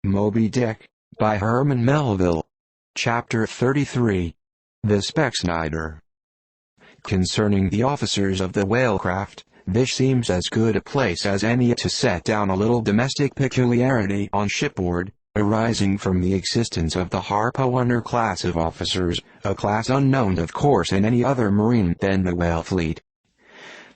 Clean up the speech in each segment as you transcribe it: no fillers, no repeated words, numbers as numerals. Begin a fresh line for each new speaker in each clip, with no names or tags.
Moby-Dick, by Herman Melville. Chapter 33. The Specksnyder. Concerning the officers of the whalecraft, this seems as good a place as any to set down a little domestic peculiarity on shipboard, arising from the existence of the harpooner class of officers, a class unknown of course in any other marine than the whale fleet.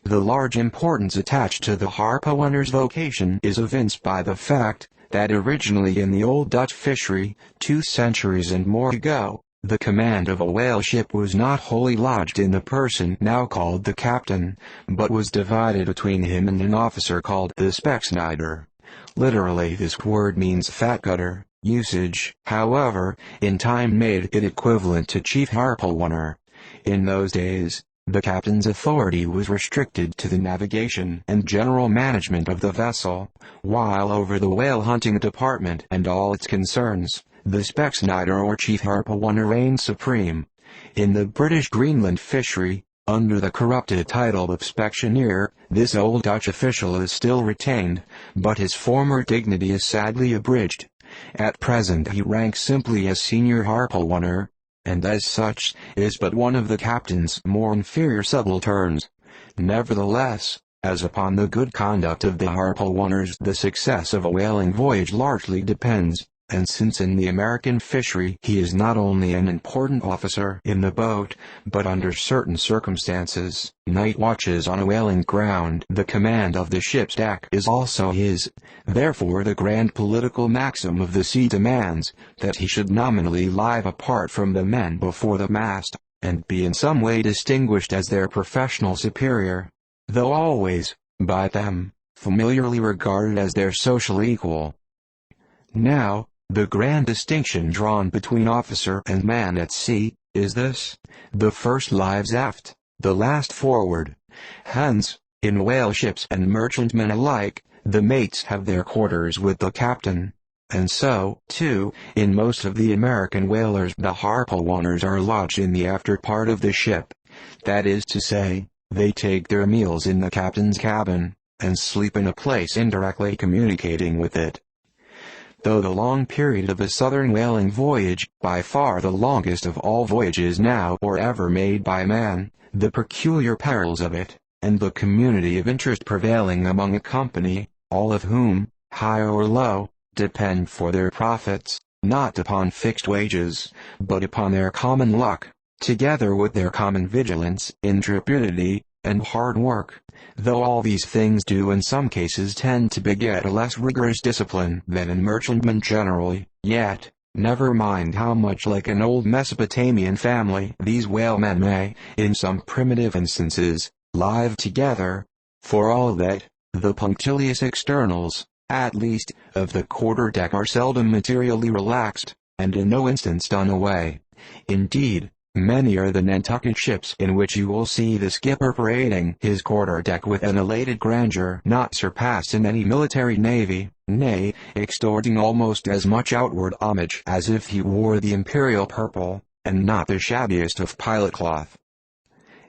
The large importance attached to the harpooner's vocation is evinced by the fact that originally in the old Dutch fishery, 2 centuries and more ago, the command of a whale ship was not wholly lodged in the person now called the captain, but was divided between him and an officer called the Specksnyder. Literally this word means fat cutter. Usage, however, in time made it equivalent to Chief Harpooneer. In those days, the captain's authority was restricted to the navigation and general management of the vessel, while over the whale hunting department and all its concerns, the Specksnyder or Chief Harpooneer reigned supreme. In the British Greenland fishery, under the corrupted title of Specksnyder, this old Dutch official is still retained, but his former dignity is sadly abridged. At present he ranks simply as Senior Harpooneer, and as such, is but one of the captain's more inferior subalterns. Nevertheless, as upon the good conduct of the harpooners the success of a whaling voyage largely depends, and since in the American fishery he is not only an important officer in the boat, but under certain circumstances, night watches on a whaling ground, the command of the ship's deck is also his. Therefore the grand political maxim of the sea demands that he should nominally live apart from the men before the mast, and be in some way distinguished as their professional superior, though always, by them, familiarly regarded as their social equal. Now, the grand distinction drawn between officer and man at sea is this: the first lives aft, the last forward. Hence, in whale ships and merchantmen alike, the mates have their quarters with the captain. And so, too, in most of the American whalers the harpooners are lodged in the after part of the ship. That is to say, they take their meals in the captain's cabin, and sleep in a place indirectly communicating with it. Though the long period of a southern whaling voyage, by far the longest of all voyages now or ever made by man, the peculiar perils of it, and the community of interest prevailing among a company, all of whom, high or low, depend for their profits, not upon fixed wages, but upon their common luck, together with their common vigilance, intrepidity, and hard work, though all these things do in some cases tend to beget a less rigorous discipline than in merchantmen generally, yet, never mind how much like an old Mesopotamian family these whalemen may, in some primitive instances, live together, for all that, the punctilious externals, at least, of the quarter-deck are seldom materially relaxed, and in no instance done away. Indeed, many are the Nantucket ships in which you will see the skipper parading his quarter-deck with an elated grandeur not surpassed in any military navy, nay, extorting almost as much outward homage as if he wore the imperial purple, and not the shabbiest of pilot cloth.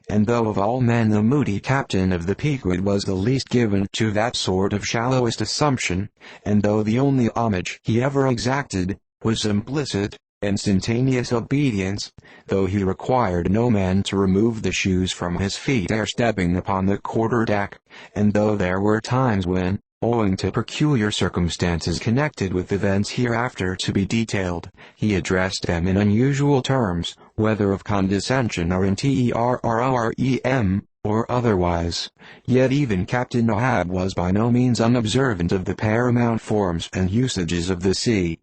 And though of all men the moody captain of the Pequod was the least given to that sort of shallowest assumption, and though the only homage he ever exacted was implicit, instantaneous obedience, though he required no man to remove the shoes from his feet ere stepping upon the quarter-deck, and though there were times when, owing to peculiar circumstances connected with events hereafter to be detailed, he addressed them in unusual terms, whether of condescension or in terrorem, or otherwise, yet even Captain Ahab was by no means unobservant of the paramount forms and usages of the sea.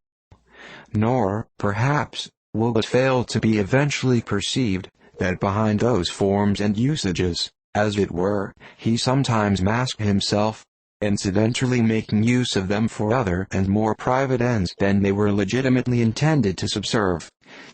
Nor, perhaps, will it fail to be eventually perceived, that behind those forms and usages, as it were, he sometimes masked himself, incidentally making use of them for other and more private ends than they were legitimately intended to subserve.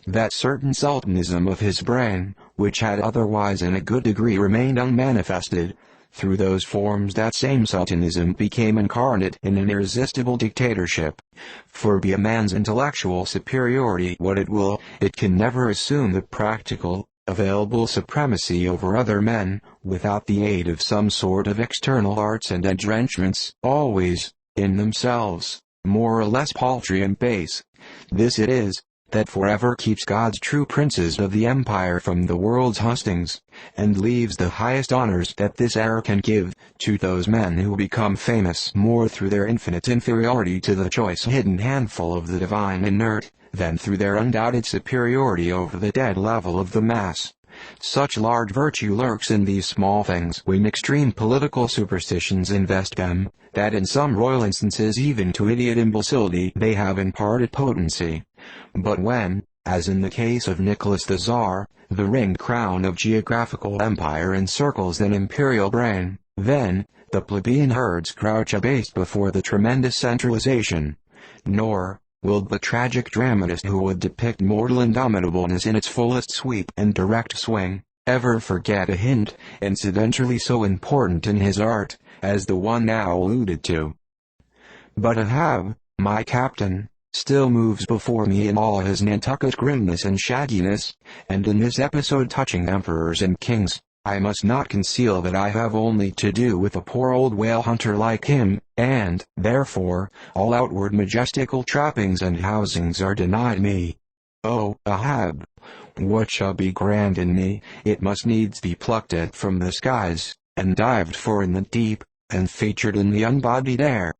That certain sultanism of his brain, which had otherwise in a good degree remained unmanifested, through those forms that same sultanism became incarnate in an irresistible dictatorship. For be a man's intellectual superiority what it will, it can never assume the practical, available supremacy over other men, without the aid of some sort of external arts and entrenchments, always, in themselves, more or less paltry and base. This it is that forever keeps God's true princes of the empire from the world's hustings, and leaves the highest honors that this era can give to those men who become famous more through their infinite inferiority to the choice hidden handful of the divine inert, than through their undoubted superiority over the dead level of the mass. Such large virtue lurks in these small things when extreme political superstitions invest them, that in some royal instances even to idiot imbecility they have imparted potency. But when, as in the case of Nicholas the Tsar, the ringed crown of geographical empire encircles an imperial brain, then, the plebeian herds crouch abased before the tremendous centralization. Nor will the tragic dramatist who would depict mortal indomitableness in its fullest sweep and direct swing, ever forget a hint, incidentally so important in his art, as the one now alluded to. But Ahab, my captain, still moves before me in all his Nantucket grimness and shagginess, and in this episode touching emperors and kings, I must not conceal that I have only to do with a poor old whale hunter like him, and, therefore, all outward majestical trappings and housings are denied me. O Ahab, what shall be grand in me, it must needs be plucked at from the skies, and dived for in the deep, and featured in the unbodied air.